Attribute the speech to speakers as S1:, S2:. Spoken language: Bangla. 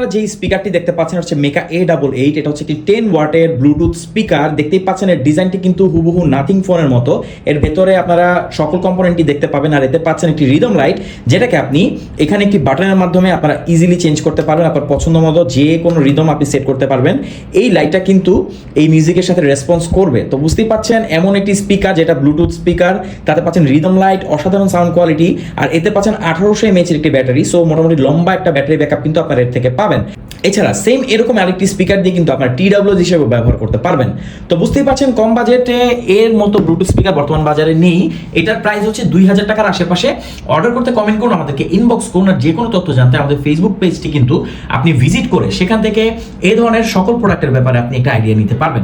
S1: আপনারা যে স্পিকারটি দেখতে পাচ্ছেন হচ্ছে মেকা A88। এটা হচ্ছে একটি 10 ওয়াটের ব্লুটুথ স্পিকার। দেখতেই পাচ্ছেন এর ডিজাইনটি কিন্তু হুবহু নাথিং ফোনের মতো। এর ভেতরে আপনারা সকল কম্পোনেন্টই দেখতে পাবেন। আর এতে পাচ্ছেন একটি রিদম লাইট, যেটাকে আপনি এখানে একটি বাটনের মাধ্যমে আপনারা ইজিলি চেঞ্জ করতে পারবেন। আপনার পছন্দ মতো যে কোনো রিদম আপনি সেট করতে পারবেন। এই লাইটটা কিন্তু এই মিউজিকের সাথে রেসপন্স করবে। তো বুঝতেই পাচ্ছেন এমন একটি স্পিকার যেটা ব্লুটুথ স্পিকার, তাতে পাচ্ছেন রিদম লাইট, অসাধারণ সাউন্ড কোয়ালিটি, আর এতে পাচ্ছেন 1800 mAh একটি ব্যাটারি। সো মোটামুটি লম্বা একটা ব্যাটারি ব্যাকআপ কিন্তু আপনার এর থেকে পাবেন। এছাড়া সেম এরকম আরেকটি স্পিকার দিয়ে কিন্তু আপনার TWS হিসেবে ব্যবহার করতে পারবেন। তো বুঝতেই পারছেন কম বাজেটে এর মতো ব্লুটুথ স্পিকার বর্তমান বাজারে নেই। এটার প্রাইস হচ্ছে 2000 টাকার আশেপাশে। অর্ডার করতে কমেন্ট করুন, আমাদেরকে ইনবক্স করুন। আর যে কোনো তথ্য জানতে আমাদের ফেসবুক পেজটি কিন্তু আপনি ভিজিট করে সেখান থেকে এই ধরনের সকল প্রোডাক্টের ব্যাপারে আপনি একটা আইডিয়া নিতে পারবেন।